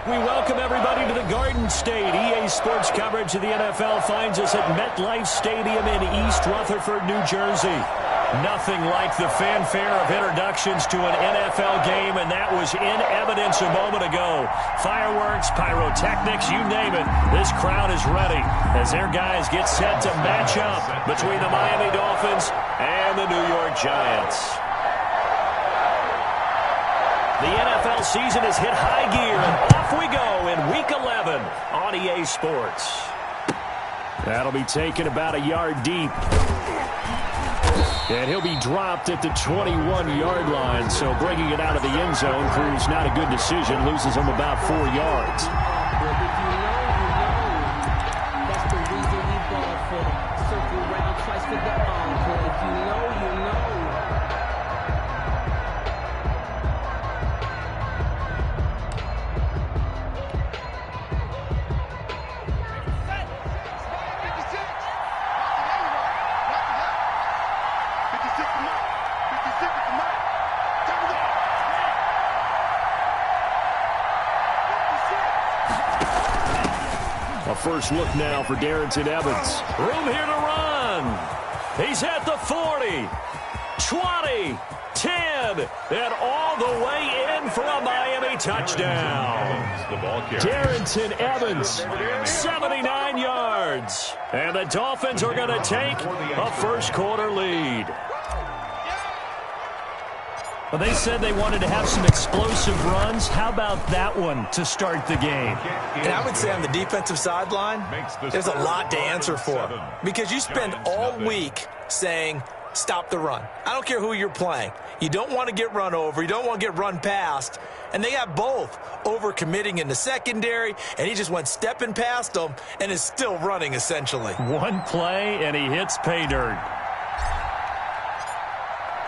We welcome everybody to the Garden State. EA Sports coverage of the NFL finds us at MetLife Stadium in East Rutherford, New Jersey. Nothing like the fanfare of introductions to an NFL game, and that was in evidence a moment ago. Fireworks, pyrotechnics, you name it. This crowd is ready as their guys get set to match up between the Miami Dolphins and the New York Giants. The NFL season has hit high gear, and off we go in Week 11 on EA Sports. That'll be taken about a yard deep. And he'll be dropped at the 21-yard line, so bringing it out of the end zone proves not a good decision, loses him about 4 yards. That's the reason we ball for. Circle around twice for the encore. If you know, you know. First look now for Darrington Evans. Room here to run. He's at the 40, 20, 10, and all the way in for a Miami touchdown. Darrington Evans, 79 yards. And the Dolphins are going to take a first-quarter lead. Well, they said they wanted to have some explosive runs. How about that one to start the game? And I would say on the defensive sideline, there's a lot to answer for. Because you spend all week saying, stop the run. I don't care who you're playing. You don't want to get run over. You don't want to get run past. And they got both over-committing in the secondary, and he just went stepping past them and is still running, essentially. One play, and he hits pay dirt.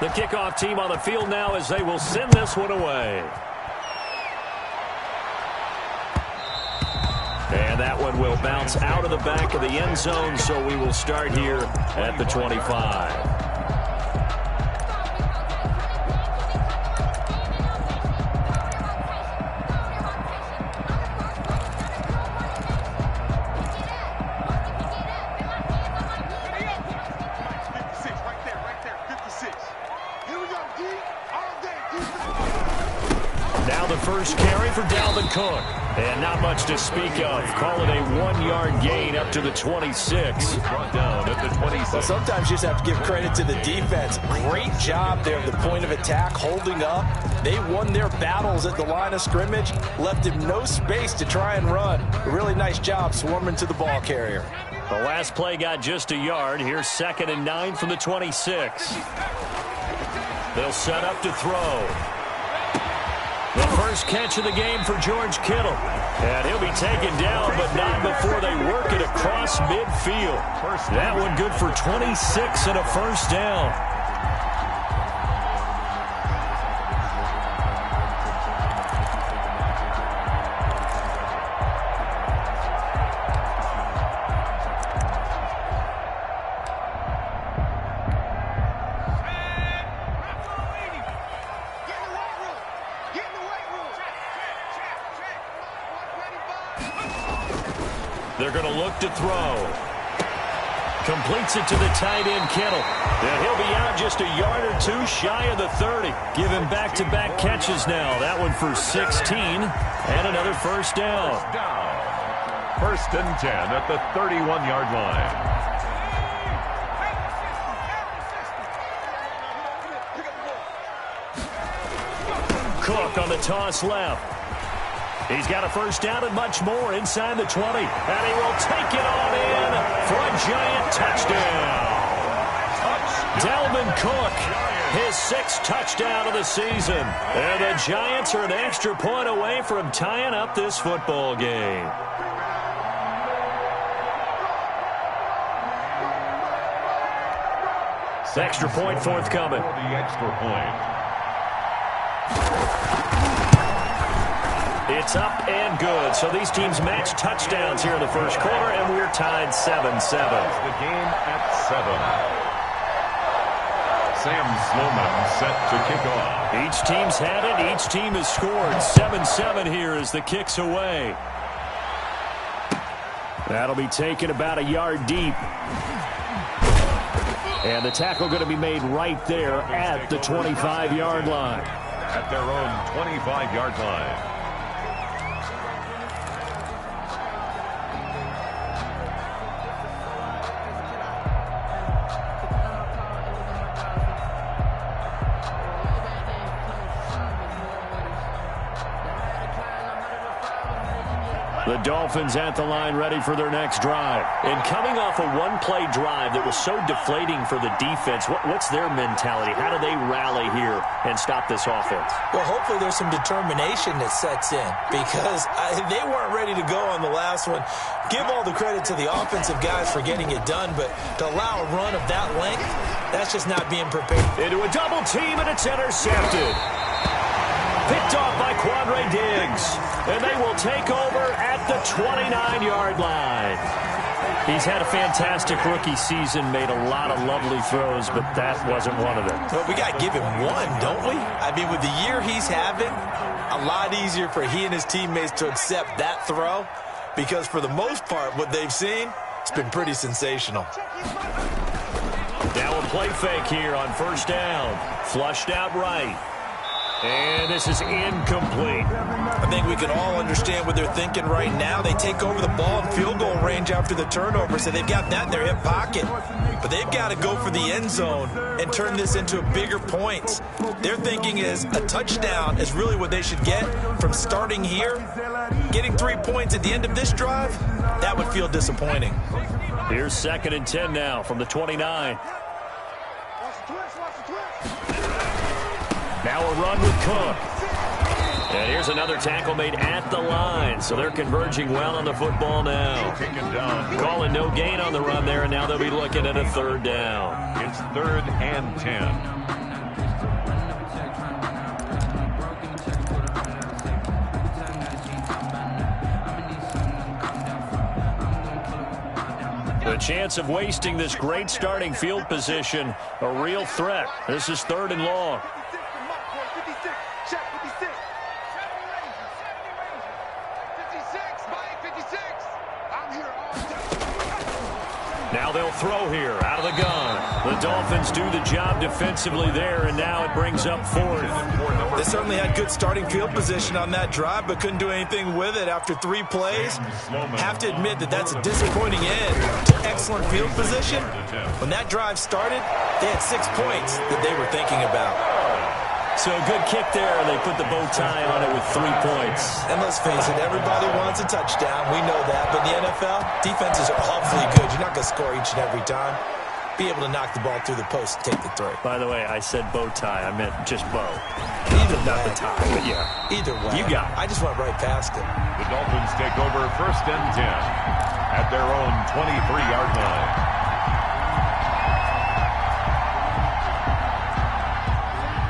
The kickoff team on the field now as they will send this one away. And that one will bounce out of the back of the end zone, so we will start here at the 25. First carry for Dalvin Cook. And not much to speak of. Call it a 1-yard gain up to the 26. Brought down at the 26. Well, sometimes you just have to give credit to the defense. Great job there at the point of attack, holding up. They won their battles at the line of scrimmage, left him no space to try and run. A really nice job swarming to the ball carrier. The last play got just a yard. Here's 2nd and 9 from the 26. They'll set up to throw. The first catch of the game for George Kittle. And he'll be taken down, but not before they work it across midfield. That one good for 26 and a first down. They're going to look to throw. Completes it to the tight end, Kittle. And he'll be out just a yard or two shy of the 30. Give him back-to-back catches now. That one for 16 and another first down. First and 10 at the 31-yard line. Cook on the toss left. He's got a first down and much more inside the 20. And he will take it on in for a Giant touchdown. Dalvin Cook, his 6th touchdown of the season. And the Giants are an extra point away from tying up this football game. Extra point forthcoming. The extra point. It's up and good. So these teams match touchdowns here in the first quarter, and we're tied 7-7. The game at 7. Sam Sloman set to kick off. Each team's had it. Each team has scored. 7-7 here as the kick's away. That'll be taken about a yard deep. And the tackle going to be made right there at the 25-yard line. At their own 25-yard line. The Dolphins at the line ready for their next drive. And coming off a one-play drive that was so deflating for the defense, what's their mentality? How do they rally here and stop this offense? Well, hopefully there's some determination that sets in because they weren't ready to go on the last one. Give all the credit to the offensive guys for getting it done, but to allow a run of that length, that's just not being prepared. Into a double team, and it's intercepted. Picked off by Quandre Diggs. And they will take over at the 29-yard line. He's had a fantastic rookie season, made a lot of lovely throws, but that wasn't one of them. Well, we got to give him one, don't we? I mean, with the year he's having, a lot easier for he and his teammates to accept that throw because for the most part, what they've seen, it's been pretty sensational. Now a play fake here on first down. Flushed out right. And this is incomplete. I think we can all understand what they're thinking right now. They take over the ball in field goal range after the turnover, so they've got that in their hip pocket. But they've got to go for the end zone and turn this into bigger points. Their thinking is a touchdown is really what they should get from starting here. Getting 3 points at the end of this drive, that would feel disappointing. Here's 2nd and 10 now from the 29. Now a run with Cook. And here's another tackle made at the line. So they're converging well on the football now. Calling no gain on the run there, and now they'll be looking at a 3rd down. It's 3rd and 10. The chance of wasting this great starting field position, a real threat. This is 3rd and long. Now they'll throw here out of the gun. The Dolphins do the job defensively there, and now it brings up 4th. They certainly had good starting field position on that drive, but couldn't do anything with it after 3 plays. Have to admit that that's a disappointing end to excellent field position. When that drive started, they had 6 points that they were thinking about. So a good kick there, and they put the bow tie on it with 3 points. And let's face it, everybody wants a touchdown. We know that. But in the NFL, defenses are awfully good. You're not going to score each and every time. Be able to knock the ball through the post and take the 3. By the way, I said bow tie. I meant just bow. Either not way. the tie, but yeah. Either way. You got it. I just went right past it. The Dolphins take over 1st and 10 at their own 23-yard line.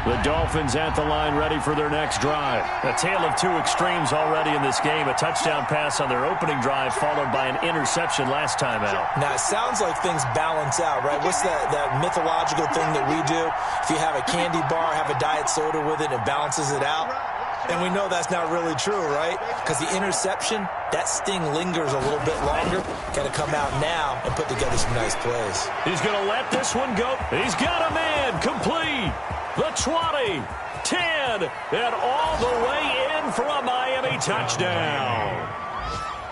The Dolphins at the line ready for their next drive. A tale of 2 extremes already in this game. A touchdown pass on their opening drive followed by an interception last time out. Now, it sounds like things balance out, right? What's that mythological thing that we do? If you have a candy bar, have a diet soda with it, it balances it out. And we know that's not really true, right? Because the interception, that sting lingers a little bit longer. Got to come out now and put together some nice plays. He's going to let this one go. He's got a man complete. The 20, 10, and all the way in for a Miami touchdown.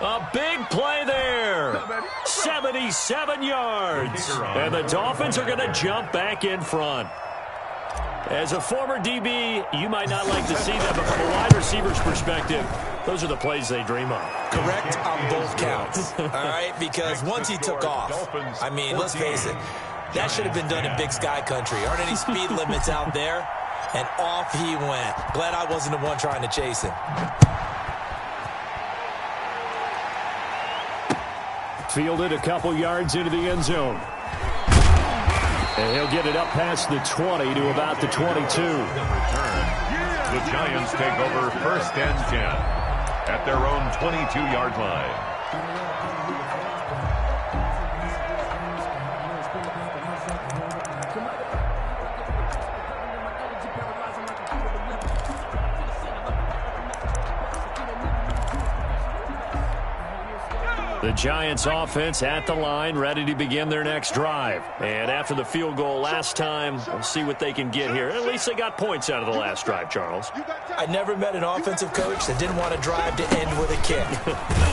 A big play there. 77 yards. And the Dolphins are going to jump back in front. As a former DB, you might not like to see that, but from a wide receiver's perspective, those are the plays they dream of. Correct on both counts, all right? Because once he took off, I mean, let's face it, that should have been done in Big Sky Country. Aren't any speed limits out there? And off he went. Glad I wasn't the one trying to chase him. Fielded a couple yards into the end zone. And he'll get it up past the 20 to about the 22. The Giants take over 1st and 10 at their own 22-yard line. The Giants offense at the line, ready to begin their next drive. And after the field goal last time, we'll see what they can get here. At least they got points out of the last drive, Charles. I never met an offensive coach that didn't want to drive to end with a kick.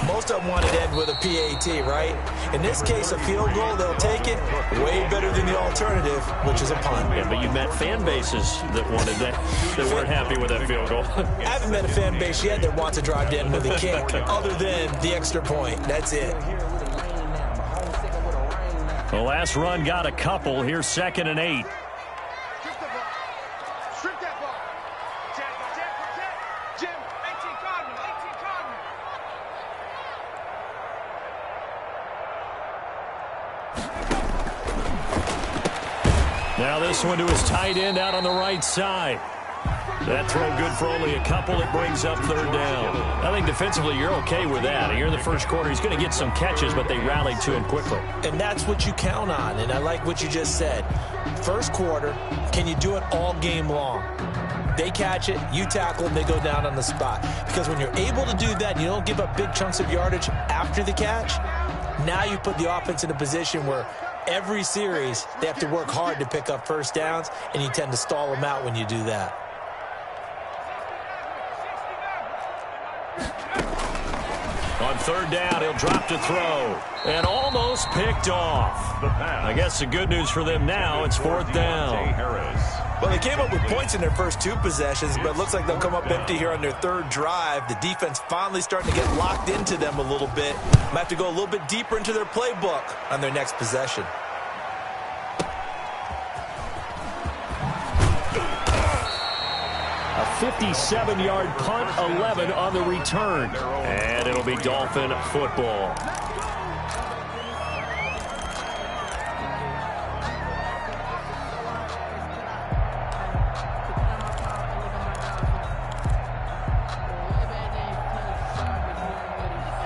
Most of them wanted to end with a PAT, right? In this case, a field goal, they'll take it way better than the alternative, which is a punt. Yeah, but you met fan bases that wanted that, that weren't happy with that field goal. I haven't met a fan base yet that wants to drive to end with a kick, other than the extra point. That's it. The last run got a couple. Here's 2nd and 8. Now this one to his tight end out on the right side. That throw good for only a couple. It brings up 3rd down. I think defensively you're okay with that. Here in the first quarter, he's going to get some catches, but they rallied to him quickly. And that's what you count on, and I like what you just said. First quarter, can you do it all game long? They catch it, you tackle them, they go down on the spot. Because when you're able to do that and you don't give up big chunks of yardage after the catch, now you put the offense in a position where every series they have to work hard to pick up first downs, and you tend to stall them out when you do that. On 3rd down, he'll drop to throw. And almost picked off. I guess the good news for them now, it's 4th down. Well, they came up with points in their first 2 possessions, but it looks like they'll come up empty here on their 3rd drive. The defense finally starting to get locked into them a little bit. Might have to go a little bit deeper into their playbook on their next possession. A 57-yard punt, 11 on the return. And it'll be Dolphin football.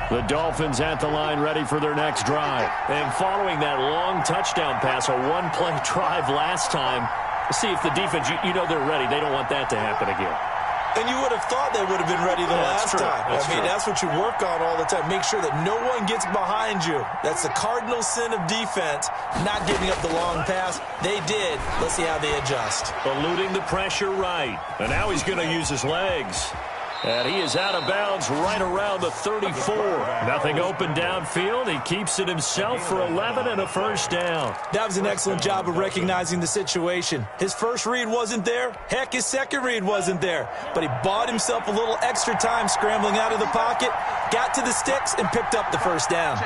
The Dolphins at the line, ready for their next drive. And following that long touchdown pass, a one-play drive last time, see if the defense, you know they're ready. They don't want that to happen again. And you would have thought they would have been ready the last time. That's what you work on all the time. Make sure that no one gets behind you. That's the cardinal sin of defense, not giving up the long pass. They did. Let's see how they adjust. Eluding the pressure right. And now he's going to use his legs. And he is out of bounds right around the 34. Nothing open downfield. He keeps it himself for 11 and a first down. That was an excellent job of recognizing the situation. His first read wasn't there. Heck, his second read wasn't there. But he bought himself a little extra time scrambling out of the pocket, got to the sticks, and picked up the first down.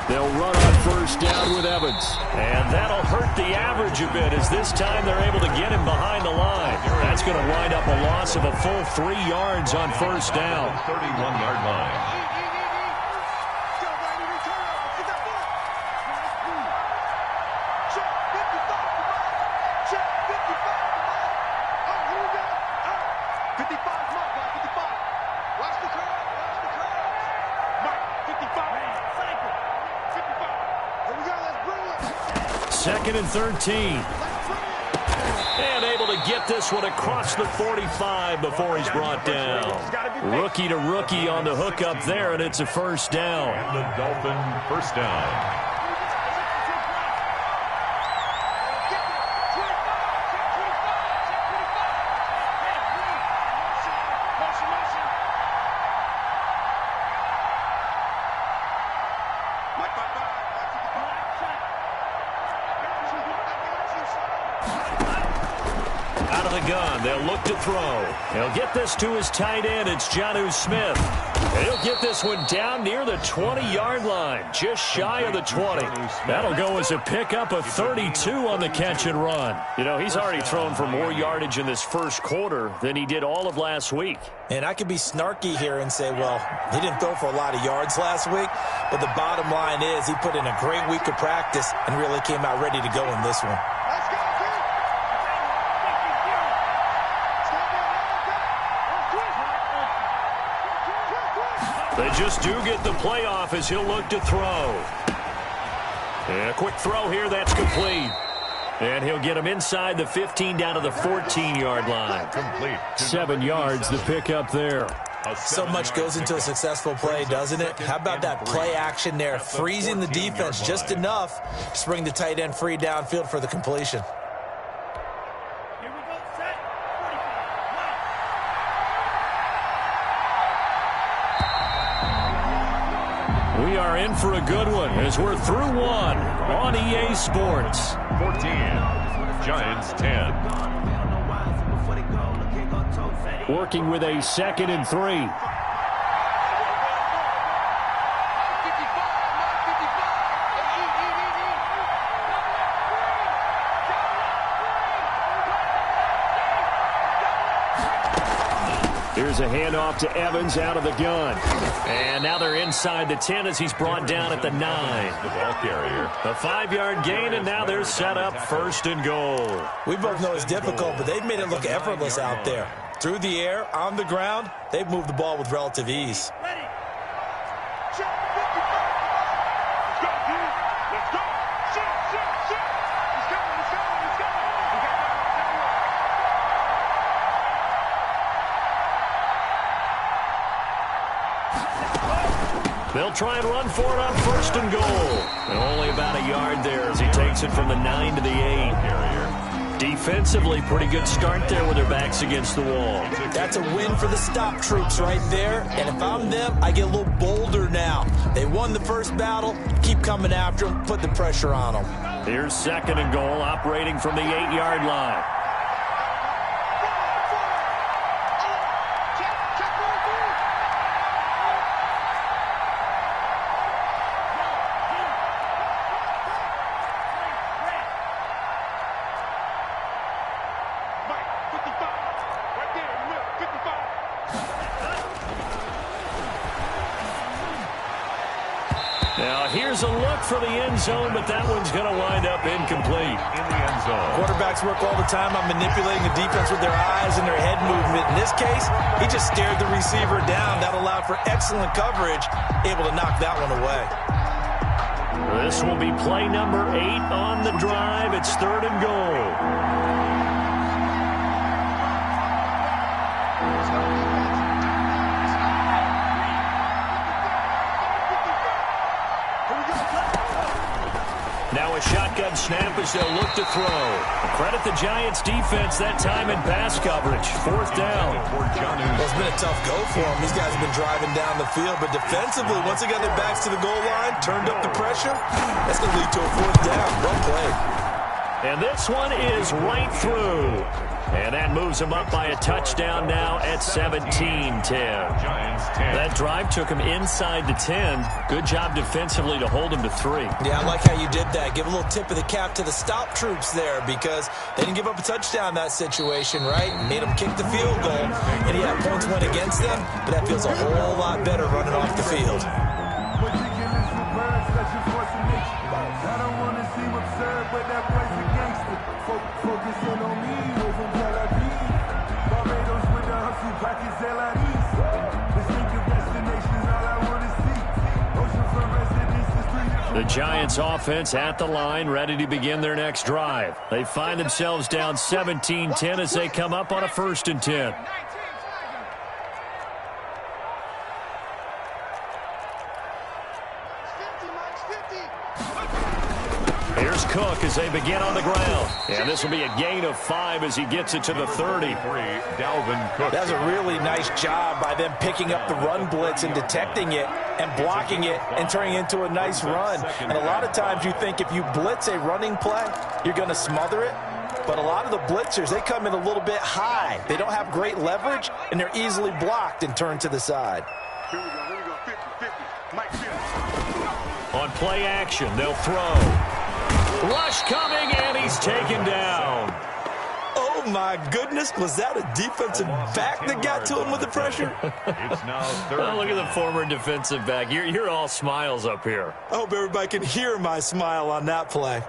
They'll run on first down with Evans. And that'll hurt the average a bit as this time they're able to get him behind the line. That's going to wind up a loss of a full 3 yards on first down. 31-yard line. Second and 13. And able to get this one across the 45 before he's brought down. Rookie to rookie on the hook up there, and it's a first down. And the Dolphin first down. They'll look to throw. He'll get this to his tight end. It's Jonnu Smith. And he'll get this one down near the 20-yard line, just shy of the 20. That'll go as a pickup of 32 on the catch and run. You know, he's already thrown for more yardage in this first quarter than he did all of last week. And I could be snarky here and say, well, he didn't throw for a lot of yards last week. But the bottom line is he put in a great week of practice and really came out ready to go in this one. They just do get the playoff as he'll look to throw. And a quick throw here, that's complete. And he'll get him inside the 15 down to the 14-yard line. Complete. 7 yards the pick up there. So much goes into a successful play, doesn't it? How about that play action there, freezing the defense just enough to bring the tight end free downfield for the completion. We are in for a good one as we're through one on EA Sports. 14, Giants 10. Working with a 2nd and 3. Here's a handoff to Evans out of the gun. And now they're inside the 10 as he's brought down at the 9. The ball carrier. A 5-yard gain, and now they're set up 1st and goal. We both know it's difficult, but they've made it look effortless out there. Through the air, on the ground, they've moved the ball with relative ease. They'll try and run for it on 1st and goal. And only about a yard there as he takes it from the 9 to the 8. Defensively, pretty good start there with their backs against the wall. That's a win for the stop troops right there. And if I'm them, I get a little bolder now. They won the first battle. Keep coming after them. Put the pressure on them. Here's 2nd and goal, operating from the 8-yard line. Now, here's a look for the end zone, but that one's going to wind up incomplete. In the end zone. Quarterbacks work all the time on manipulating the defense with their eyes and their head movement. In this case, he just stared the receiver down. That allowed for excellent coverage, able to knock that one away. This will be play number 8 on the drive. It's 3rd and goal. Now a shotgun snap as they'll look to throw. Credit the Giants defense that time in pass coverage. 4th down. Well, it's been a tough go for them. These guys have been driving down the field, but defensively, once they got their backs to the goal line, turned up the pressure, that's going to lead to a 4th down. Well played. And this one is right through. And that moves them up by a touchdown now at 17-10. Giants 10. That drive took them inside the 10. Good job defensively to hold them to 3. Yeah, I like how you did that. Give a little tip of the cap to the stop troops there because they didn't give up a touchdown in that situation, right? Made them kick the field goal. And yeah, points went against them, but that feels a whole lot better running off the field. The Giants offense at the line, ready to begin their next drive. They find themselves down 17-10 as they come up on a 1st and 10. Here's Cook as they begin on the ground. And this will be a gain of 5 as he gets it to the 30. Dalvin Cook. That was a really nice job by them picking up the run blitz and detecting it and blocking it and turning it into a nice run. And a lot of times you think if you blitz a running play, you're going to smother it. But a lot of the blitzers, they come in a little bit high. They don't have great leverage, and they're easily blocked and turned to the side. Here we go, 50-50. Mike Field. On play action, they'll throw. Rush coming, and he's taken down. Oh, my goodness. Was that a defensive back that got to him with the pressure? It's now 3rd. Oh, look at the former defensive back. You're all smiles up here. I hope everybody can hear my smile on that play.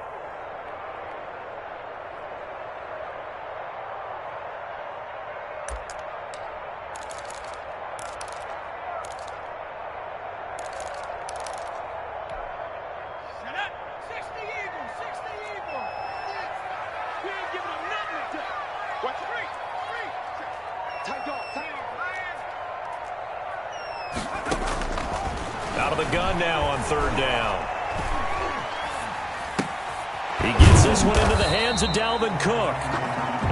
Out of the gun now on third down. He gets this one into the hands of Dalvin Cook.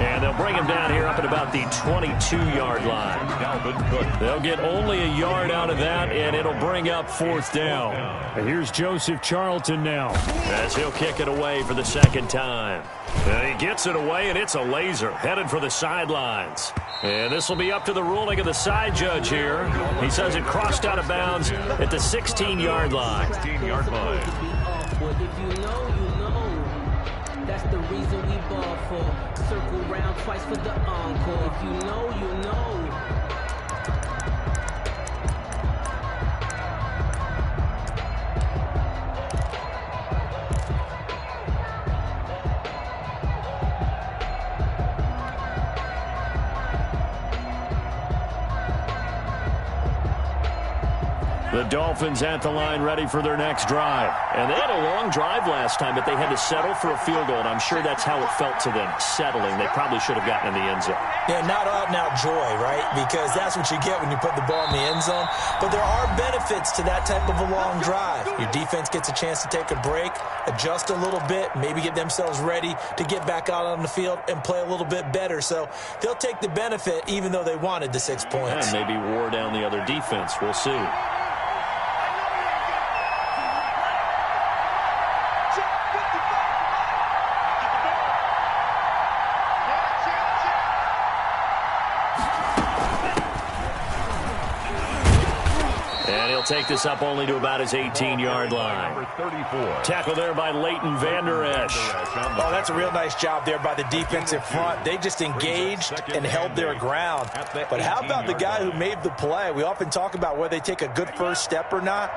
And they'll bring him down here up at about the 22-yard line. Dalvin Cook. They'll get only a yard out of that, and it'll bring up fourth down. And here's Joseph Charlton now, as he'll kick it away for the second time. And he gets it away, and it's a laser, headed for the sidelines. And this will be up to the ruling of the side judge here. He says it crossed out of bounds at the 16-yard line. 16-yard line. If you know, you know. That's the reason we ball for. Circle round twice for the encore. If you know, you know. The Dolphins at the line ready for their next drive. And they had a long drive last time, but they had to settle for a field goal, and I'm sure that's how it felt to them, settling. They probably should have gotten in the end zone. Yeah, not out-and-out joy, right? Because that's what you get when you put the ball in the end zone. But there are benefits to that type of a long drive. Your defense gets a chance to take a break, adjust a little bit, maybe get themselves ready to get back out on the field and play a little bit better. So they'll take the benefit even though they wanted the 6 points. And maybe wore down the other defense. We'll see. Take this up only to about his 18-yard line. Number 34. Tackle there by Leighton Vander Esch. Oh, that's a real nice job there by the defensive front. They just engaged and held their ground. But how about the guy who made the play? We often talk about whether they take a good first step or not.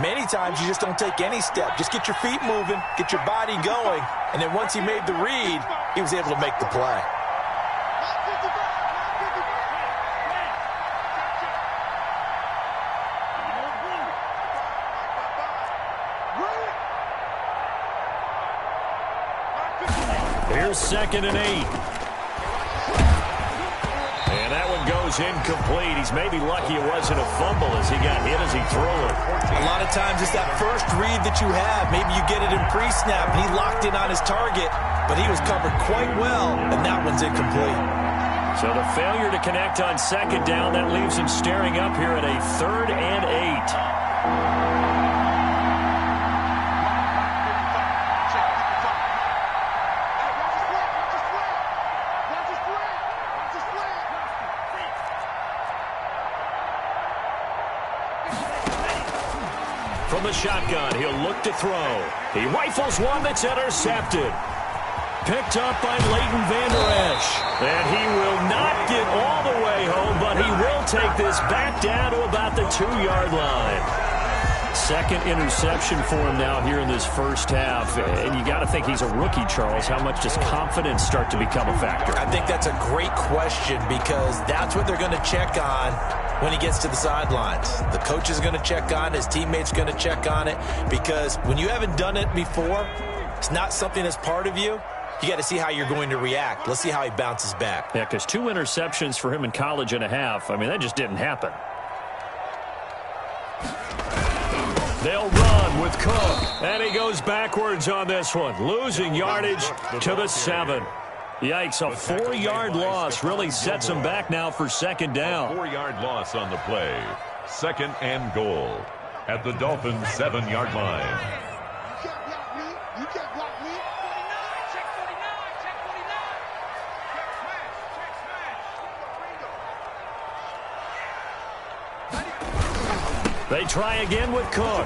Many times you just don't take any step. Just get your feet moving, get your body going, and then once he made the read, he was able to make the play. Here's 2nd and 8. And that one goes incomplete. He's maybe lucky it wasn't a fumble as he got hit as he threw it. A lot of times it's that first read that you have. Maybe you get it in pre-snap, and he locked in on his target, but he was covered quite well, and that one's incomplete. So the failure to connect on 2nd down, that leaves him staring up here at a 3rd and 8. From the shotgun, he'll look to throw. He rifles one that's intercepted. Picked up by Leighton Vander Esch. And he will not get all the way home, but he will take this back down to about the 2-yard line. 2nd interception for him now here in this first half. And you got to think he's a rookie, Charles. How much does confidence start to become a factor? I think that's a great question because that's what they're going to check on when he gets to the sidelines. The coach is going to check on it. His teammates are going to check on it because when you haven't done it before, it's not something that's part of you. You got to see how you're going to react. Let's see how he bounces back. Yeah, because 2 interceptions for him in college and a half. I mean, that just didn't happen. They'll run with Cook. And he goes backwards on this one, losing yardage to the 7. Yikes, a 4-yard loss really sets him back now for 2nd down. 4-yard loss on the play. 2nd and goal at the Dolphins' 7-yard line. You can't block me. You can't block me. 49, check 49, check 49. Check smash, They try again with Cook.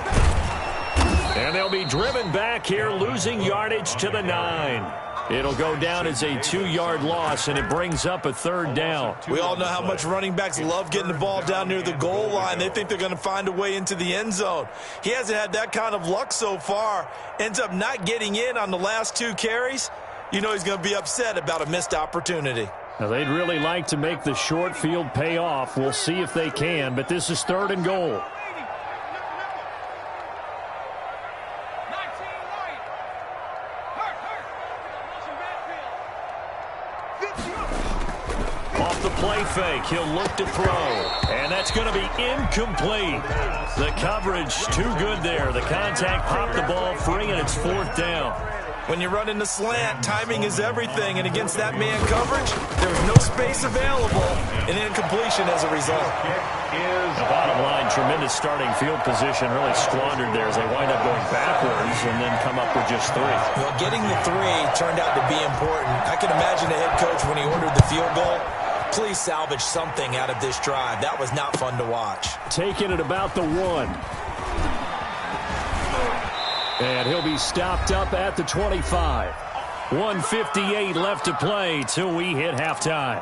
And they'll be driven back here, losing yardage to the 9. It'll go down as a 2-yard loss, and it brings up a 3rd down. We all know how much running backs love getting the ball down near the goal line. They think they're going to find a way into the end zone. He hasn't had that kind of luck so far. Ends up not getting in on the last 2 carries. You know he's going to be upset about a missed opportunity. Now, they'd really like to make the short field pay off. We'll see if they can, but this is 3rd and goal. fake. He'll look to throw. And that's going to be incomplete. The coverage too good there. The contact popped the ball free, and it's 4th down. When you run in the slant, timing is everything. And against that man coverage, there was no space available. And incompletion as a result. The bottom line, tremendous starting field position, really squandered there as they wind up going backwards and then come up with just 3. Well, getting the 3 turned out to be important. I can imagine the head coach when he ordered the field goal. Please salvage something out of this drive. That was not fun to watch. Taking it about the 1. And he'll be stopped up at the 25. 1:58 left to play till we hit halftime.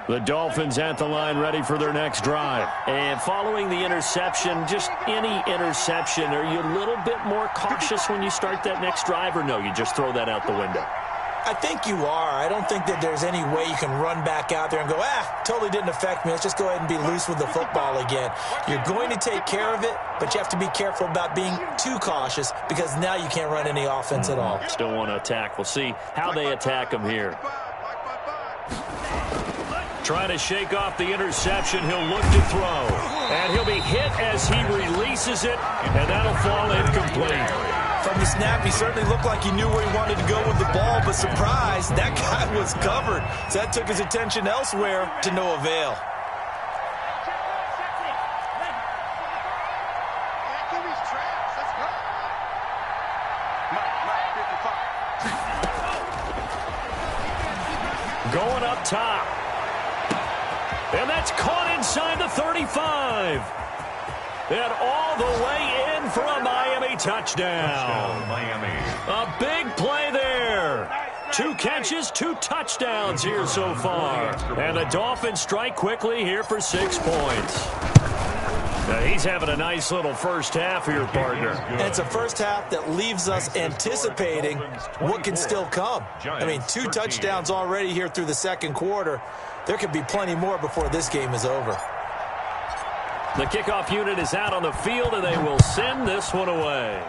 The Dolphins at the line ready for their next drive. And following the interception, just any interception, are you a little bit more cautious when you start that next drive, or no, you just throw that out the window? I think you are. I don't think that there's any way you can run back out there and go, totally didn't affect me. Let's just go ahead and be loose with the football again. You're going to take care of it, but you have to be careful about being too cautious because now you can't run any offense at all. Still want to attack. We'll see how they attack him here. Trying to shake off the interception. He'll look to throw. And he'll be hit as he releases it, and that'll fall incomplete. From the snap, he certainly looked like he knew where he wanted to go with the ball, but surprise, that guy was covered. So that took his attention elsewhere to no avail. Going up top. And that's caught inside the 35. And all the way in for a Miami touchdown. Miami. A big play there. 2 catches, 2 touchdowns here so far. And the Dolphins strike quickly here for 6 points. Now he's having a nice little first half here, partner. And it's a first half that leaves us anticipating what can still come. I mean, 2 touchdowns already here through the second quarter. There could be plenty more before this game is over. The kickoff unit is out on the field, and they will send this one away.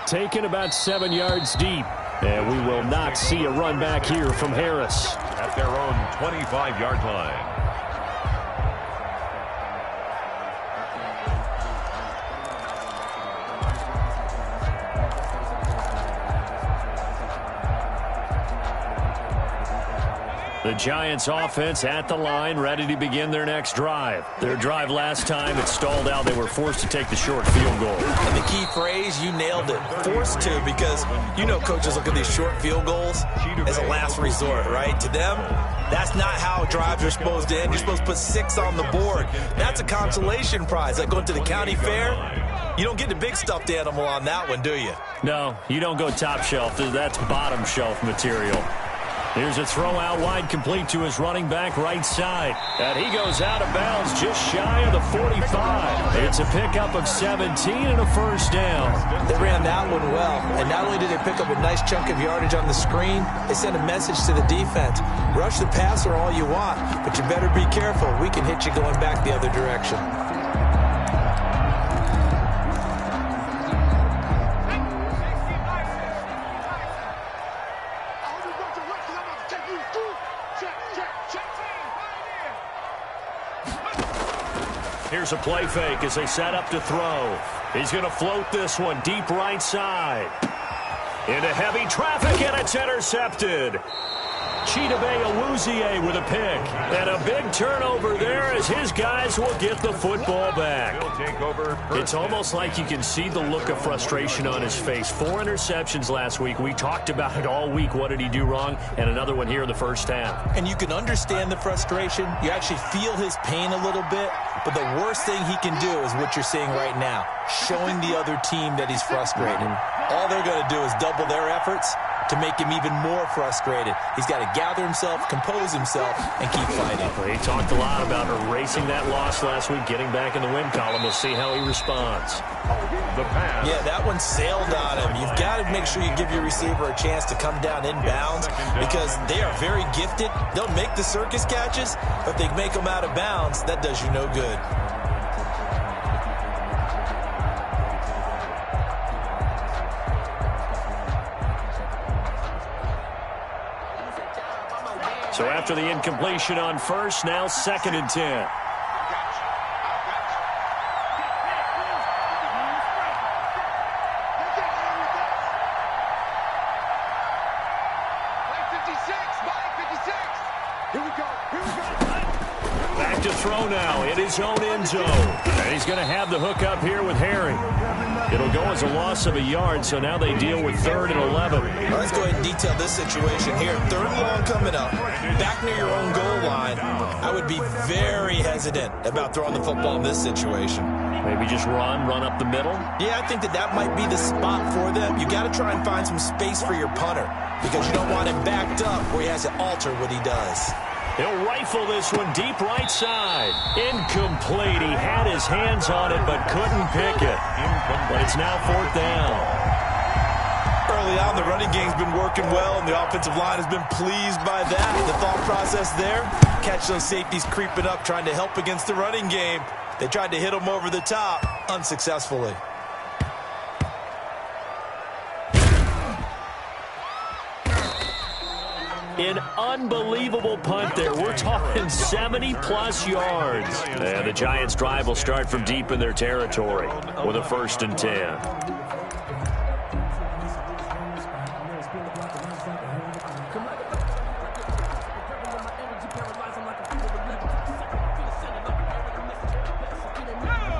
Taken about 7 yards deep. And we will not see a run back here from Harris. At their own 25-yard line. The Giants offense at the line, ready to begin their next drive. Their drive last time, it stalled out. They were forced to take the short field goal. And the key phrase, you nailed it. Forced to, because you know coaches look at these short field goals as a last resort, right? To them, that's not how drives are supposed to end. You're supposed to put 6 on the board. That's a consolation prize. Like going to the county fair, you don't get the big stuffed animal on that one, do you? No, you don't go top shelf. That's bottom shelf material. Here's a throw out wide, complete to his running back right side. And he goes out of bounds just shy of the 45. It's a pickup of 17 and a first down. They ran that one well. And not only did they pick up a nice chunk of yardage on the screen, they sent a message to the defense. Rush the passer all you want, but you better be careful. We can hit you going back the other direction. Here's a play fake as they set up to throw. He's going to float this one deep right side. Into heavy traffic, and it's intercepted. Chidobe Awuzie with a pick. And a big turnover there as his guys will get the football back. It's almost like you can see the look of frustration on his face. 4 interceptions last week. We talked about it all week. What did he do wrong? And another one here in the first half. And you can understand the frustration. You actually feel his pain a little bit. But the worst thing he can do is what you're seeing right now, showing the other team that he's frustrated. All they're going to do is double their efforts to make him even more frustrated. He's got to gather himself, compose himself, and keep fighting. He talked a lot about erasing that loss last week, getting back in the win column. We'll see how he responds. The pass. Yeah, that one sailed on him. You've got to make sure you give your receiver a chance to come down inbounds because they are very gifted. They'll make the circus catches, but they make them out of bounds. That does you no good. So after the incompletion on first, now 2nd and 10. Back to throw now in his own end zone. And he's going to have the hook up here with Harry. It'll go as a loss of a yard, so now they deal with 3rd and 11. Well, let's go ahead and detail this situation here. 3rd and long coming up, back near your own goal line. I would be very hesitant about throwing the football in this situation. Maybe just run up the middle? Yeah, I think that might be the spot for them. You got to try and find some space for your punter because you don't want him backed up where he has to alter what he does. He'll rifle this one deep right side. Incomplete. He had his hands on it but couldn't pick it. But it's now 4th down. Early on, the running game's been working well, and the offensive line has been pleased by that. The thought process there, catch those safeties creeping up, trying to help against the running game. They tried to hit him over the top, unsuccessfully. An unbelievable punt there. We're talking 70-plus yards. And the Giants' drive will start from deep in their territory with a 1st and 10.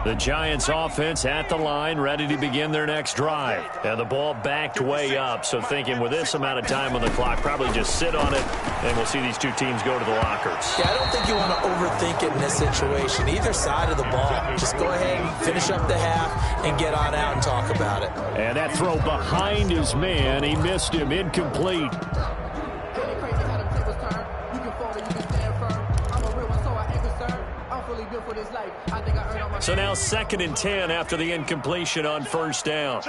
The Giants offense at the line, ready to begin their next drive. And the ball backed way up, so thinking with this amount of time on the clock, probably just sit on it, and we'll see these two teams go to the lockers. Yeah, I don't think you want to overthink it in this situation. Either side of the ball, just go ahead and finish up the half and get on out and talk about it. And that throw behind his man, he missed him, incomplete. So now 2nd and 10 after the incompletion on 1st down.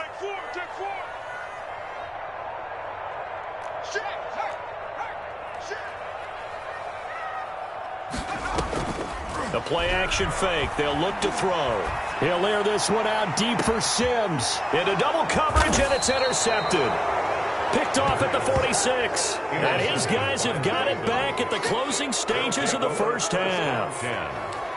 The play-action fake. They'll look to throw. He'll air this one out deep for Sims. Into double coverage, and it's intercepted. Picked off at the 46. And his guys have got it back at the closing stages of the first half.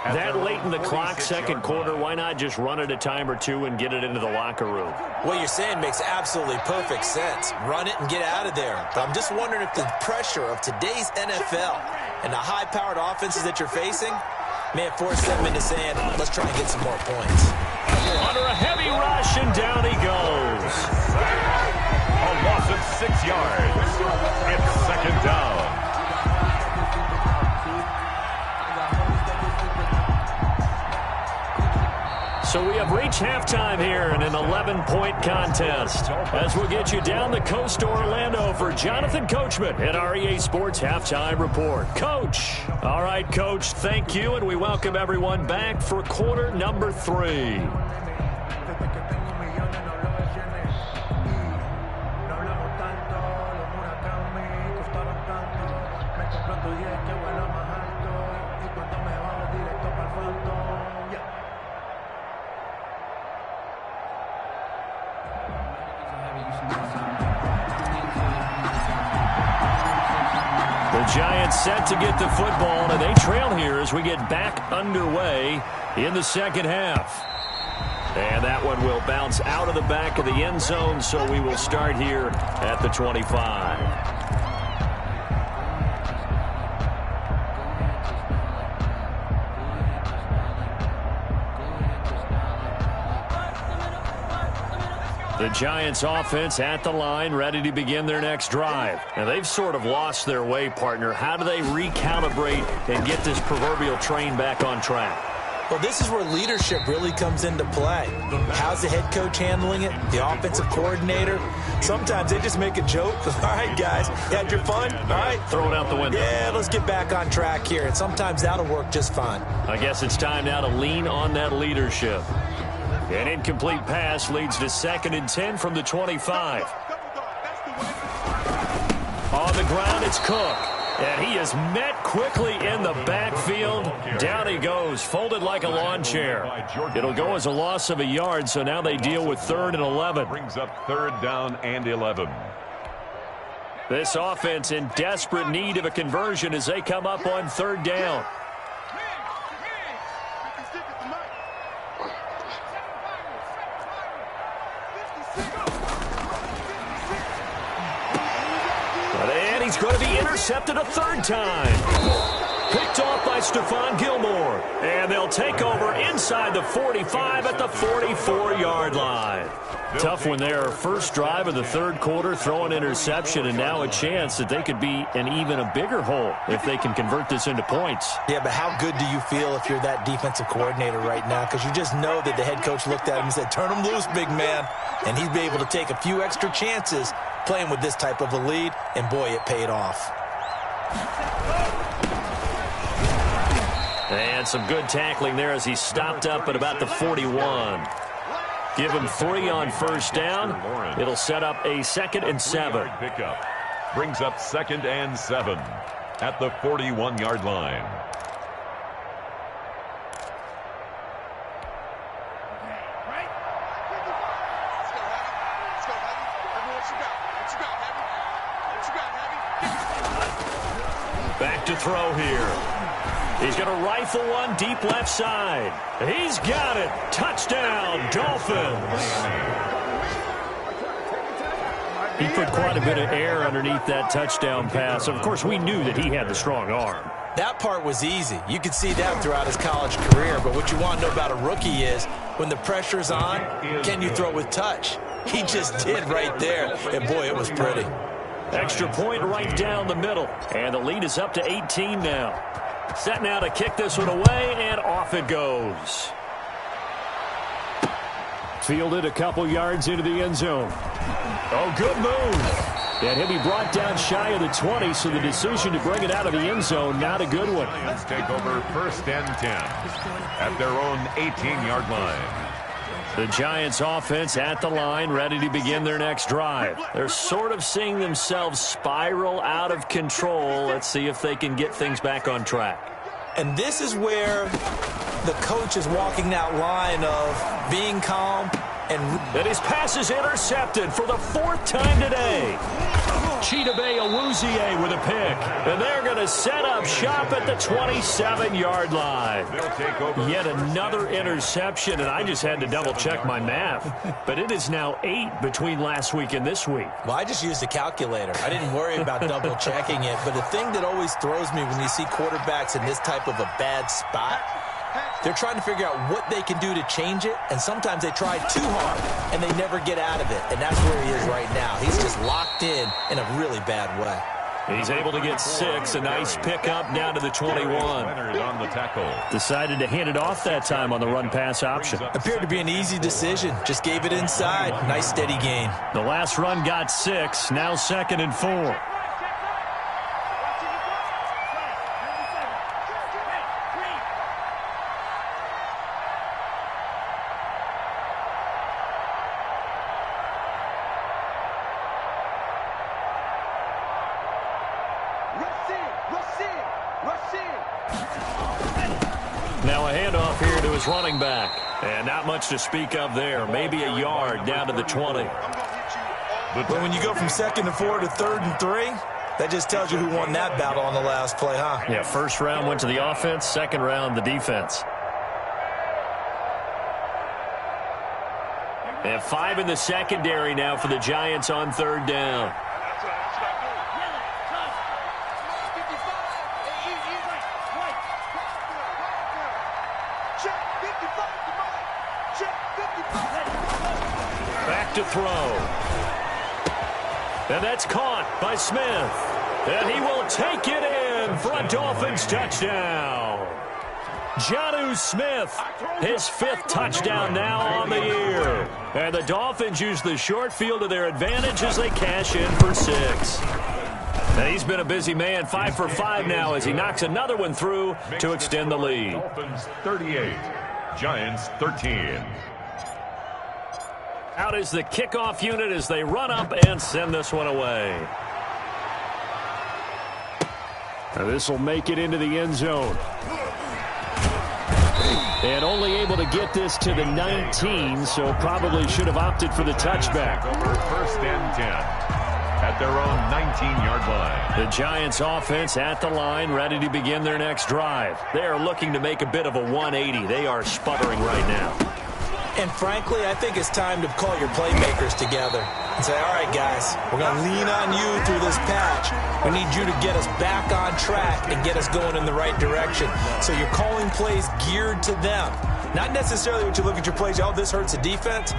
That late in the clock, 2nd quarter, why not just run it a time or two and get it into the locker room? What you're saying makes absolutely perfect sense. Run it and get out of there. But I'm just wondering if the pressure of today's NFL and the high-powered offenses that you're facing may have forced them into saying, let's try and get some more points. Under a heavy rush, and down he goes. A loss of 6 yards. It's 2nd down. So we have reached halftime here in an 11-point contest. As we'll get you down the coast to Orlando for Jonathan Coachman at our EA Sports Halftime Report. Coach. All right, Coach, thank you, and we welcome everyone back for quarter number 3. Giants set to get the football, and they trail here as we get back underway in the 2nd half. And that one will bounce out of the back of the end zone, so we will start here at the 25. The Giants offense at the line, ready to begin their next drive. And they've sort of lost their way, partner. How do they recalibrate and get this proverbial train back on track? Well, this is where leadership really comes into play. How's the head coach handling it? The offensive coordinator? Sometimes they just make a joke. All right, guys, you had your fun? All right. Throw it out the window. Yeah, let's get back on track here. And sometimes that'll work just fine. I guess it's time now to lean on that leadership. An incomplete pass leads to 2nd and 10 from the 25. On the ground, it's Cook. And he is met quickly in the backfield. Down he goes, folded like a lawn chair. It'll go as a loss of a yard, so now they deal with 3rd and 11. Brings up 3rd down and 11. This offense in desperate need of a conversion as they come up on third down. And he's going to be intercepted a third time. Picked off by Stephon Gilmore. And they'll take over inside the 45 at the 44-yard line. Tough one there. First drive of the third quarter, throw an interception, and now a chance that they could be in even a bigger hole if they can convert this into points. Yeah, but how good do you feel if you're that defensive coordinator right now? Because you just know that the head coach looked at him and said, turn him loose, big man. And he'd be able to take a few extra chances playing with this type of a lead, and boy, it paid off. And some good tackling there as he stopped up at about the 41. Give him 3 on first down. It'll set up a 2nd and 7. Pickup brings up 2nd and 7 at the 41-yard line. Back to throw here. He's going to rifle one deep left side. He's got it. Touchdown, Dolphins. He put quite a bit of air underneath that touchdown pass. Of course, we knew that he had the strong arm. That part was easy. You could see that throughout his college career. But what you want to know about a rookie is when the pressure's on, can you throw with touch? He just did right there. And, boy, it was pretty. Extra point right down the middle. And the lead is up to 18 now. Set now to kick this one away, and off it goes. Fielded a couple yards into the end zone. Oh, good move. And he'll be brought down shy of the 20, so the decision to bring it out of the end zone, not a good one. Let's take over 1st and 10 at their own 18-yard line. The Giants offense at the line, ready to begin their next drive. They're sort of seeing themselves spiral out of control. Let's see if they can get things back on track. And this is where the coach is walking that line of being calm and his pass is intercepted for the 4th time today. Chidobe Awuzie with a pick. And they're going to set up shop at the 27-yard line. Yet another interception, and I just had to double-check my math. But it is now 8 between last week and this week. Well, I just used a calculator. I didn't worry about double-checking it. But the thing that always throws me when you see quarterbacks in this type of a bad spot, they're trying to figure out what they can do to change it, and sometimes they try too hard, and they never get out of it. And that's where he is right now. He's just locked in a really bad way. He's able to get 6. A nice pickup down to the 21. On the tackle. Decided to hand it off that time on the run-pass option. Appeared to be an easy decision. Just gave it inside. Nice steady gain. The last run got 6. Now 2nd and 4. Now a handoff here to his running back. And not much to speak of there. Maybe a yard down to the 20. But when you go from 2nd and 4 to 3rd and 3, that just tells you who won that battle on the last play, huh? Yeah, first round went to the offense, second round the defense. They have 5 in the secondary now for the Giants on 3rd down. Back to throw. And that's caught by Smith. And he will take it in for a Dolphins touchdown. Jonnu Smith, his 5th touchdown now on the year. And the Dolphins use the short field to their advantage as they cash in for 6. And he's been a busy man, 5 for 5 now as he knocks another one through to extend the lead. Dolphins 38, Giants 13. Out is the kickoff unit as they run up and send this one away. Now this will make it into the end zone. And only able to get this to the 19, so probably should have opted for the touchback. Over 1st and 10 at at their own 19-yard line. The Giants offense at the line, ready to begin their next drive. They are looking to make a bit of a 180. They are sputtering right now. And frankly, I think it's time to call your playmakers together and say, all right, guys, we're going to lean on you through this patch. We need you to get us back on track and get us going in the right direction. So you're calling plays geared to them. Not necessarily when you look at your plays, oh, this hurts the defense.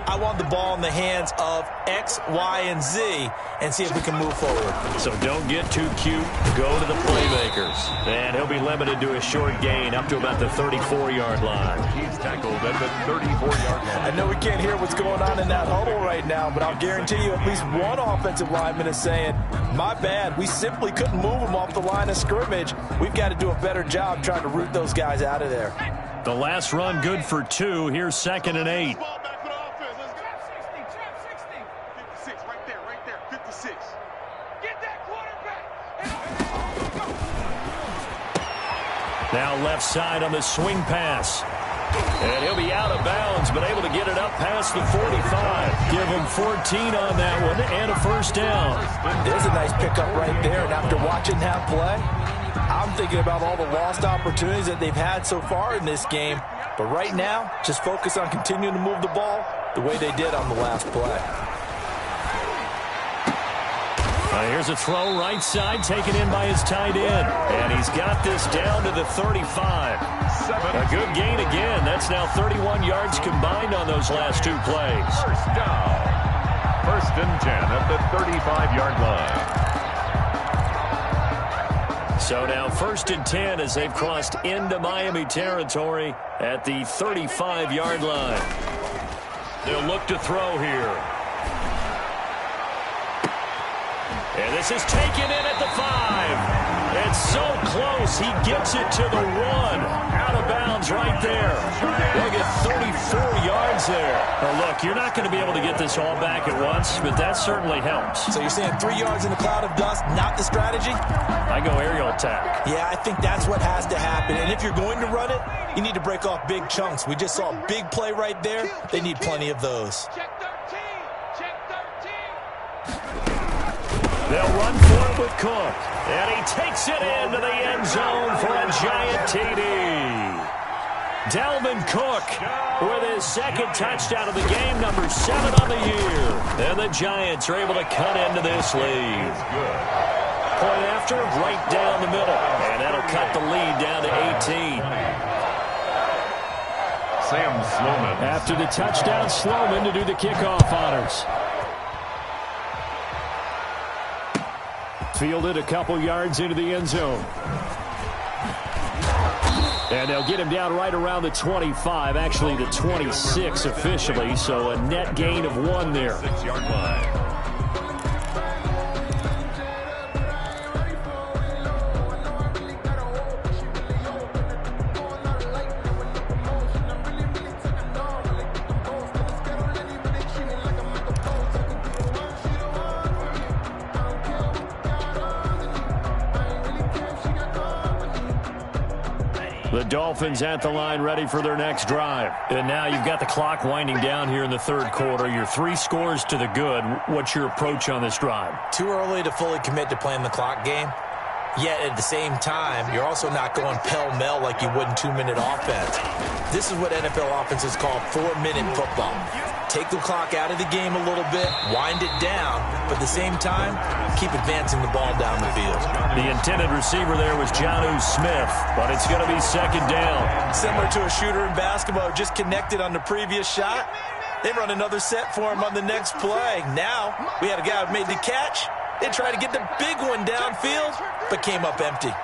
I want the ball in the hands of X, Y, and Z and see if we can move forward. So don't get too cute. Go to the playmakers. And he'll be limited to a short gain up to about the 34-yard line. He's tackled at the 34-yard line. I know we can't hear what's going on in that huddle right now, but I'll guarantee you at least one offensive lineman is saying, my bad, we simply couldn't move them off the line of scrimmage. We've got to do a better job trying to root those guys out of there. The last run good for 2. Here's 2nd and 8. Now left side on the swing pass. And he'll be out of bounds, but able to get it up past the 45. Give him 14 on that one and a first down. There's a nice pickup right there. And after watching that play, I'm thinking about all the lost opportunities that they've had so far in this game. But right now, just focus on continuing to move the ball the way they did on the last play. Here's a throw right side taken in by his tight end. And he's got this down to the 35. A good gain again. That's now 31 yards combined on those last 2 plays. First down. 1st and 10 at the 35-yard line. So now 1st and 10 as they've crossed into Miami territory at the 35-yard line. They'll look to throw here. And this is taken in at the 5. It's so close. He gets it to the 1. Out of bounds right there. They'll get 34 yards there. Now, look, you're not going to be able to get this all back at once, but that certainly helps. So you're saying 3 yards in a cloud of dust, not the strategy? I go aerial attack. Yeah, I think that's what has to happen. And if you're going to run it, you need to break off big chunks. We just saw a big play right there. They need plenty of those. Check 13. Check 13. They'll run for it with Cook. And he takes it into the end zone for a Giant TD. Dalvin Cook with his 2nd touchdown of the game, number 7 on the year. And the Giants are able to cut into this lead. Point after, right down the middle. And that'll cut the lead down to 18. Sam Sloman. After the touchdown, Sloman to do the kickoff honors. Fielded a couple yards into the end zone. And they'll get him down right around the 25, actually the 26 officially, so a net gain of 1 there. 6-yard line. The Dolphins at the line ready for their next drive. And now you've got the clock winding down here in the 3rd quarter. You're 3 scores to the good. What's your approach on this drive? Too early to fully commit to playing the clock game. Yet at the same time, you're also not going pell-mell like you would in 2-minute offense. This is what NFL offenses call 4-minute football. Take the clock out of the game a little bit, wind it down, but at the same time, keep advancing the ball down the field. The intended receiver there was Jonnu Smith, but it's going to be 2nd down. Similar to a shooter in basketball who just connected on the previous shot. They run another set for him on the next play. Now, we had a guy who made the catch. They tried to get the big one downfield, but came up empty.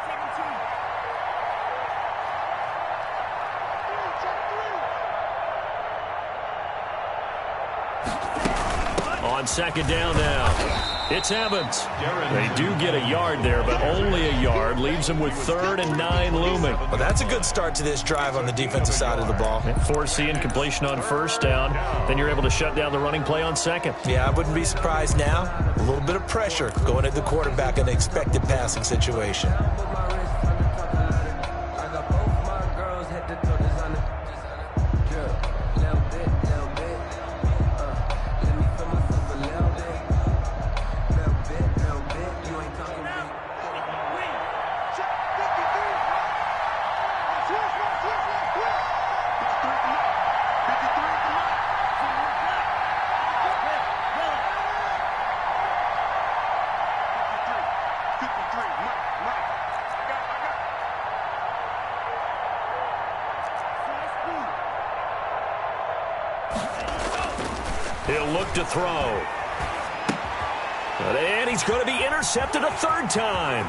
On 2nd down now, it's Evans. They do get a yard there, but only a yard. Leaves them with 3rd and 9 looming. Well, that's a good start to this drive on the defensive side of the ball. Foreseeing completion on 1st down. Then you're able to shut down the running play on 2nd. Yeah, I wouldn't be surprised now. A little bit of pressure going at the quarterback in an expected passing situation. He'll look to throw. And he's going to be intercepted a third time.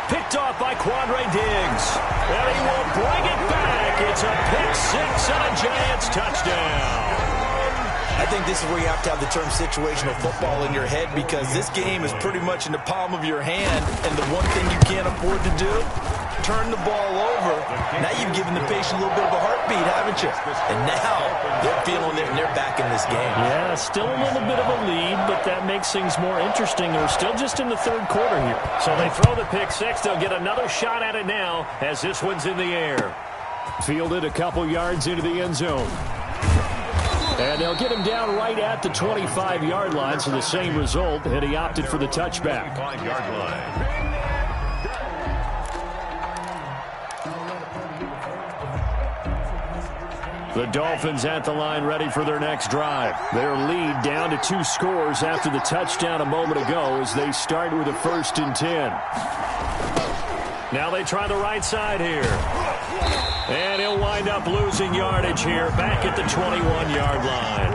Picked off by Quandre Diggs. And he will bring it back. It's a pick six and a Giants touchdown. I think this is where you have to have the term situational football in your head, because this game is pretty much in the palm of your hand, and the one thing you can't afford to do, turn the ball over. Now you've given the patient a little bit of a heartbeat, haven't you? And now they're feeling it, and they're back in this game. Yeah, still a little bit of a lead, but that makes things more interesting. We're still just in the third quarter here. So they throw the pick six. They'll get another shot at it now as this one's in the air. Fielded a couple yards into the end zone. And they'll get him down right at the 25-yard line, so the same result, and he opted for the touchback. 25-yard line. The Dolphins at the line ready for their next drive. Their lead down to 2 scores after the touchdown a moment ago as they start with a 1st and 10. Now they try the right side here. And he'll wind up losing yardage here back at the 21-yard line.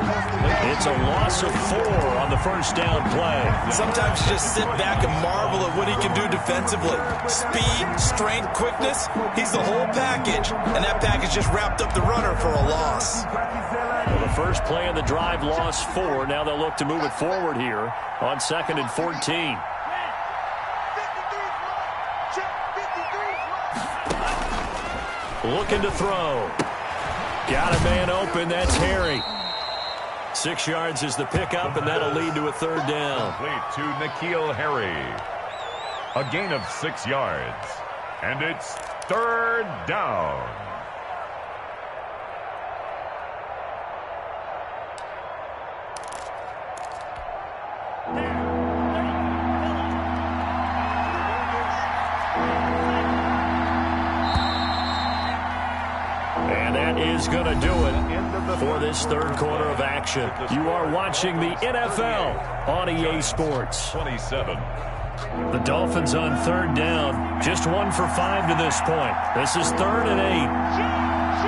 It's a loss of 4 on the first down play. Sometimes you just sit back and marvel at what he can do defensively. Speed, strength, quickness, he's the whole package. And that package just wrapped up the runner for a loss. Well, the first play of the drive lost 4. Now they'll look to move it forward here on 2nd and 14. Looking to throw. Got a man open. That's Harry. 6 yards is the pickup, and that'll lead to a 3rd down. Complete to N'Keal Harry. A gain of 6 yards. And it's 3rd down. Is going to do it for this third quarter of action. You are watching the NFL on EA Sports. 27. The Dolphins on 3rd down. Just 1 for 5 to this point. This is 3rd and 8.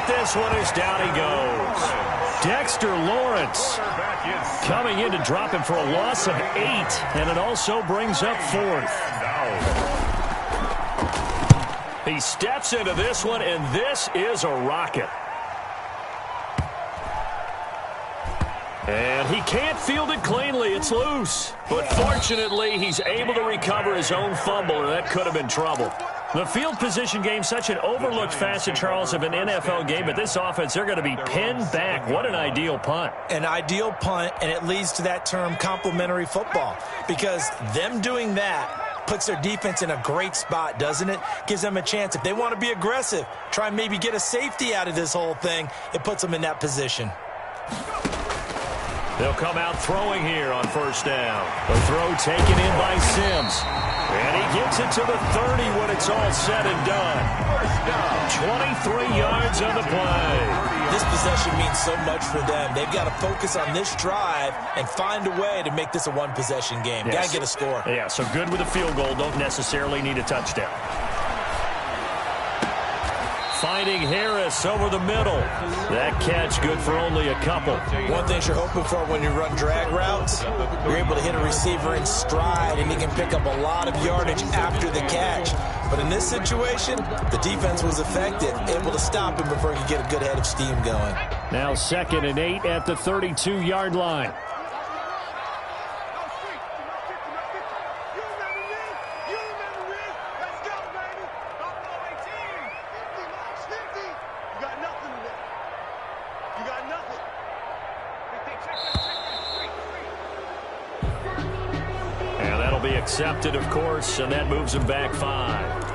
This one is down he goes. Dexter Lawrence coming in to drop him for a loss of 8, and it also brings up 4th. He steps into this one, and this is a rocket. And he can't field it cleanly. It's loose. But fortunately, he's able to recover his own fumble, or that could have been trouble. The field position game, such an overlooked facet, Charles, of an NFL game, but this offense, they're going to be pinned back. What an ideal punt. An ideal punt, and it leads to that term complementary football, because them doing that puts their defense in a great spot, doesn't it? Gives them a chance. If they want to be aggressive, try and maybe get a safety out of this whole thing, it puts them in that position. They'll come out throwing here on 1st down. The throw taken in by Sims. And he gets it to the 30 when it's all said and done. 23 yards on the play. This possession means so much for them. They've got to focus on this drive and find a way to make this a one-possession game. Yes. Got to get a score. Yeah, so good with a field goal. Don't necessarily need a touchdown. Finding Harris over the middle. That catch good for only a couple. One thing you're hoping for when you run drag routes, you're able to hit a receiver in stride, and he can pick up a lot of yardage after the catch. But in this situation, the defense was effective, able to stop him before he could get a good head of steam going. Now 2nd and 8 at the 32-yard line. Accepted, of course, and that moves him back 5.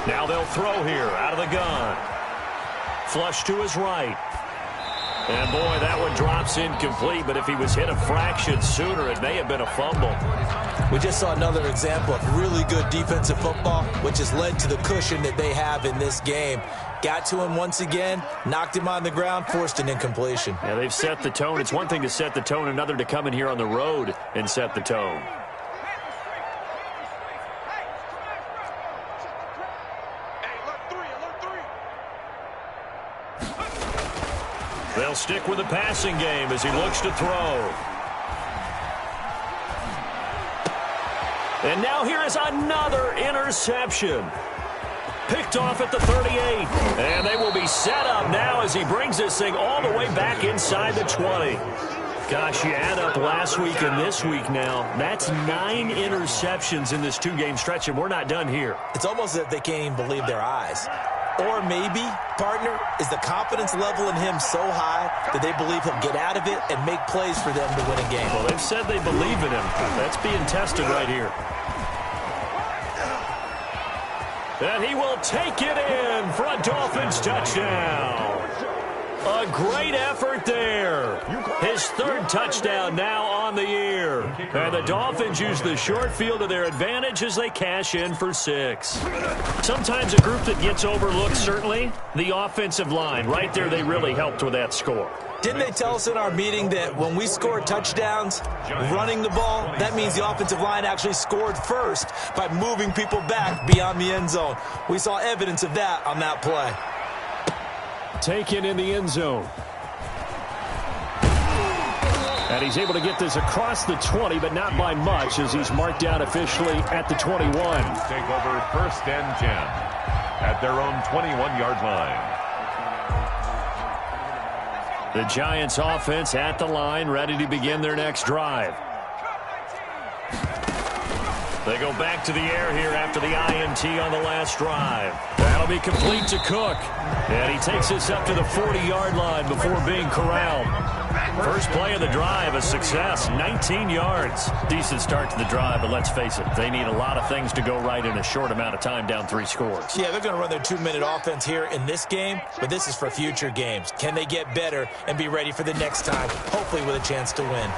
Now they'll throw here out of the gun. Flush to his right. And boy, that one drops incomplete, but if he was hit a fraction sooner, it may have been a fumble. We just saw another example of really good defensive football, which has led to the cushion that they have in this game. Got to him once again, knocked him on the ground, forced an incompletion. Yeah, they've set the tone. It's one thing to set the tone, another to come in here on the road and set the tone. They'll stick with the passing game as he looks to throw. And now here is another interception. Picked off at the 38. And they will be set up now as he brings this thing all the way back inside the 20. Gosh, you add up last week and this week now. That's 9 interceptions in this 2-game stretch, and we're not done here. It's almost as if they can't even believe their eyes. Or maybe, partner, is the confidence level in him so high that they believe he'll get out of it and make plays for them to win a game. Well, they've said they believe in him. That's being tested right here. And he will take it in for a Dolphins touchdown. A great effort there. His 3rd touchdown now on the year. And the Dolphins use the short field to their advantage as they cash in for 6. Sometimes a group that gets overlooked, certainly, the offensive line. Right there, they really helped with that score. Didn't they tell us in our meeting that when we score touchdowns running the ball, that means the offensive line actually scored first by moving people back beyond the end zone? We saw evidence of that on that play. Taken in the end zone. And he's able to get this across the 20, but not by much, as he's marked out officially at the 21. Take over 1st and 10 at their own 21-yard line. The Giants offense at the line, ready to begin their next drive. They go back to the air here after the INT on the last drive. That'll be complete to Cook. And he takes this up to the 40-yard line before being corralled. First play of the drive, a success, 19 yards. Decent start to the drive, but let's face it, they need a lot of things to go right in a short amount of time, down 3 scores. Yeah, they're going to run their 2-minute offense here in this game, but this is for future games. Can they get better and be ready for the next time, hopefully with a chance to win?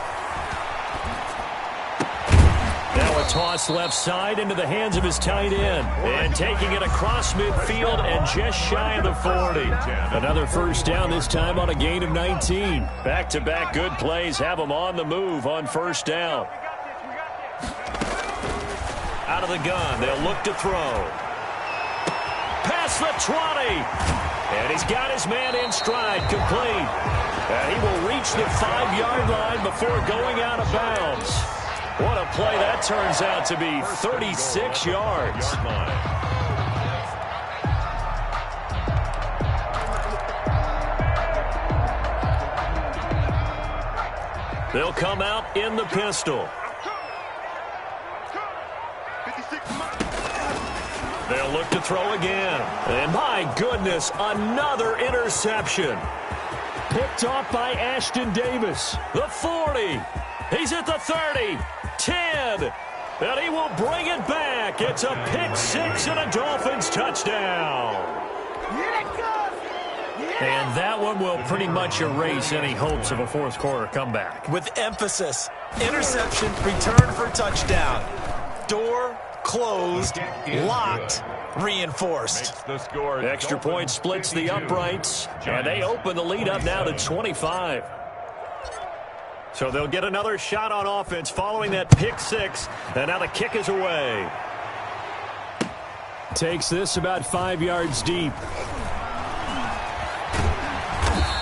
Now a toss left side into the hands of his tight end. And taking it across midfield and just shy of the 40. Another first down, this time on a gain of 19. Back-to-back good plays have them on the move on first down. Out of the gun, they'll look to throw. Past the 20. And he's got his man in stride, complete. And he will reach the 5-yard line before going out of bounds. What a play that turns out to be, 36 yards. They'll come out in the pistol. They'll look to throw again. And my goodness, another interception. Picked off by Ashton Davis. The 40. He's at the 30. 10. And he will bring it back. It's a pick 6 and a Dolphins touchdown. And that one will pretty much erase any hopes of a fourth quarter comeback. With emphasis, interception, return for touchdown. Door closed, locked, reinforced. Extra point splits the uprights, and they open the lead up now to 25. So they'll get another shot on offense following that pick 6, and now the kick is away. Takes this about 5 yards deep.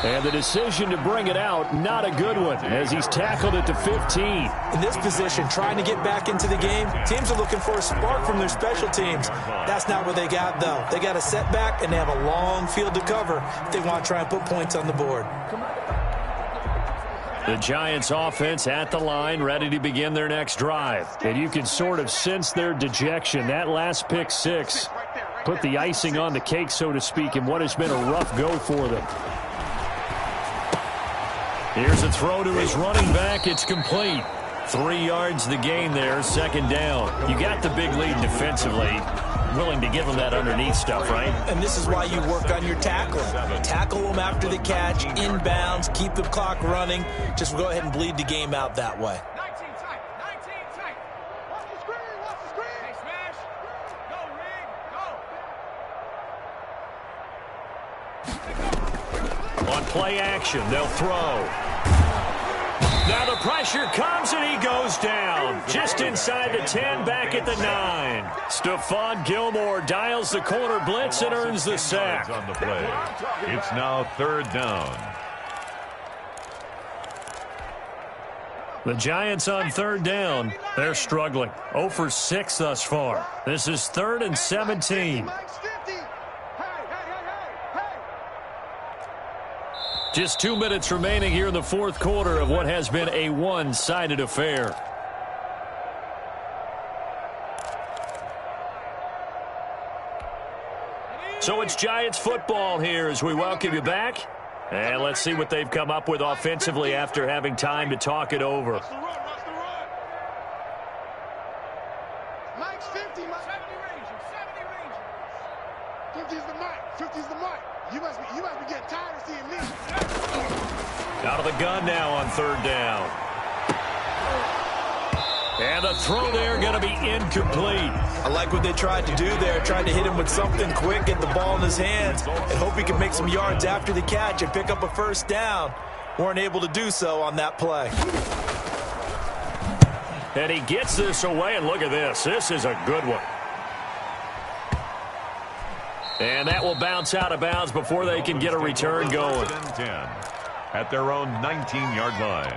And the decision to bring it out, not a good one, as he's tackled at the 15. In this position, trying to get back into the game, teams are looking for a spark from their special teams. That's not what they got, though. They got a setback, and they have a long field to cover if they want to try and put points on the board. The Giants offense at the line, ready to begin their next drive. And you can sort of sense their dejection. That last pick 6 put the icing on the cake, so to speak, in what has been a rough go for them. Here's a throw to his running back. It's complete. 3 yards the gain there, second down. You got the big lead defensively. Willing to give them that underneath stuff, right? And this is why you work on your tackling. Tackle them after the catch, inbounds, keep the clock running. Just go ahead and bleed the game out that way. 19 tight. 19 tight. Watch the screen. Watch the screen. Hey, smash. Go, Rig. Go. On play action, they'll throw. Now the pressure comes and he goes down. Just inside the 10, back at the 9. Stephon Gilmore dials the corner blitz and earns the sack. On the play. It's now third down. The Giants on third down. They're struggling. 0 for 6 thus far. This is 3rd and 17. Just 2 minutes remaining here in the fourth quarter of what has been a one-sided affair. So it's Giants football here as we welcome you back. And let's see what they've come up with offensively after having time to talk it over. Watch the run. Watch the run. Mike's 50. 70 Rangers. 50's the Mike. 50's the Mike. You must be getting tired of seeing me. Out of the gun now on third down. And the throw there going to be incomplete. I like what they tried to do there. Tried to hit him with something quick, get the ball in his hands, and hope he can make some yards after the catch and pick up a first down. Weren't able to do so on that play. And he gets this away, and look at this. This is a good one. And that will bounce out of bounds before they can get a return going. 10 at their own 19-yard line.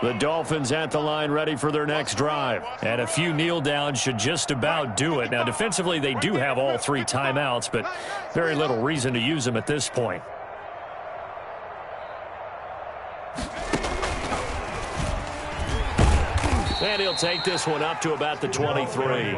The Dolphins at the line ready for their next drive. And a few kneel downs should just about do it. Now, defensively, they do have all 3 timeouts, but very little reason to use them at this point. And he'll take this one up to about the 23.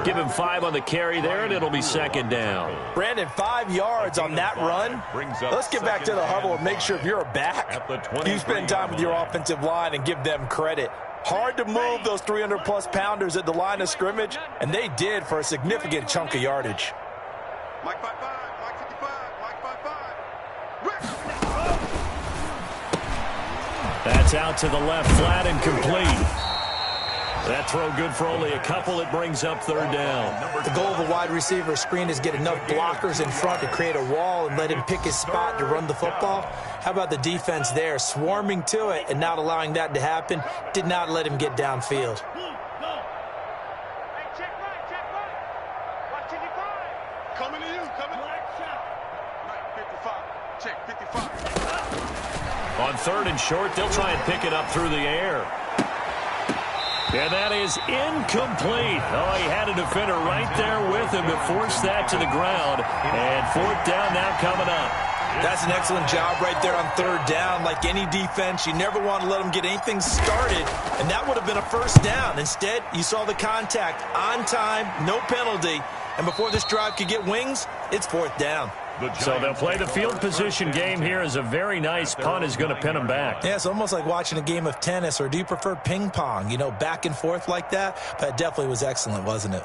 Give him 5 on the carry there, and it'll be second down. Brandon, 5 yards on that run. Let's get back to the huddle and make sure if you're a back, you spend time with your offensive line and give them credit. Hard to move those 300-plus pounders at the line of scrimmage, and they did for a significant chunk of yardage. Mike 5-5. Mike 55. Mike 5-5. That's out to the left, flat and complete. That throw good for only a couple. It brings up third down. The goal of a wide receiver screen is get enough blockers in front to create a wall and let him pick his spot to run the football. How about the defense there, swarming to it and not allowing that to happen? Did not let him get downfield. Hey, check right. Watch 55. Coming to you. Coming. Right, 55. Check 55. On third and short, they'll try and pick it up through the air. And that is incomplete. Oh, he had a defender right there with him to force that to the ground. And fourth down now coming up. That's an excellent job right there on third down. Like any defense, you never want to let them get anything started, and that would have been a first down. Instead, you saw the contact on time, no penalty, and before this drive could get wings, it's fourth down. So they'll play the field position game here as a very nice punt is going to pin them back. Yeah, it's almost like watching a game of tennis, or do you prefer ping pong? You know, back and forth like that? But it definitely was excellent, wasn't it?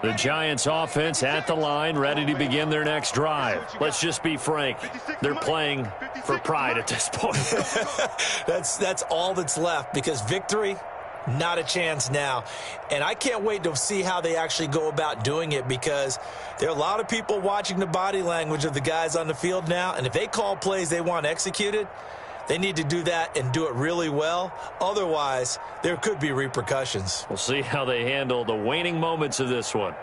The Giants offense at the line, ready to begin their next drive. Let's just be frank. They're playing for pride at this point. That's all that's left, because victory, not a chance now. And I can't wait to see how they actually go about doing it, because there are a lot of people watching the body language of the guys on the field now, and if they call plays they want executed, they need to do that and do it really well. Otherwise, there could be repercussions. We'll see how they handle the waning moments of this one.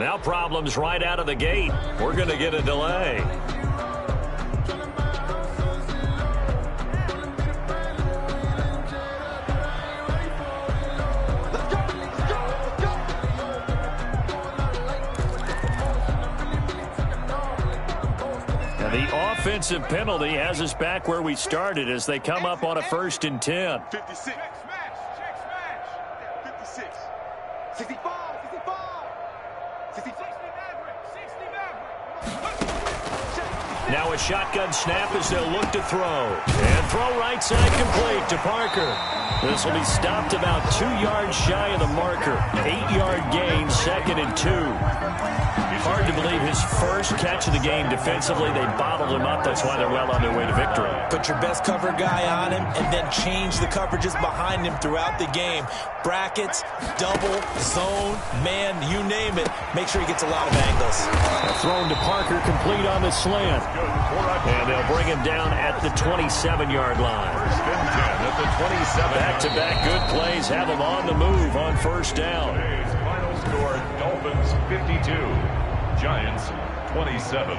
Now problems right out of the gate. We're going to get a delay. defensive penalty has us back where we started as they come up on a 1st and 10. 56. Check smash. 56. 65. 65. 60 Now a shotgun snap as they'll look to throw. And throw right side complete to Parker. This will be stopped about 2 yards shy of the marker. 8-yard gain, 2nd and 2. Hard to believe his first catch of the game defensively. They bottled him up. That's why they're well on their way to victory. Put your best cover guy on him and then change the coverages behind him throughout the game. Brackets, double, zone, man, you name it. Make sure he gets a lot of angles. Thrown to Parker, complete on the slant. And they'll bring him down at the 27-yard line. 1st and 10 at the 27. Back-to-back good plays have him on the move on 1st down. Today's final score, Dolphins 52, Giants 27.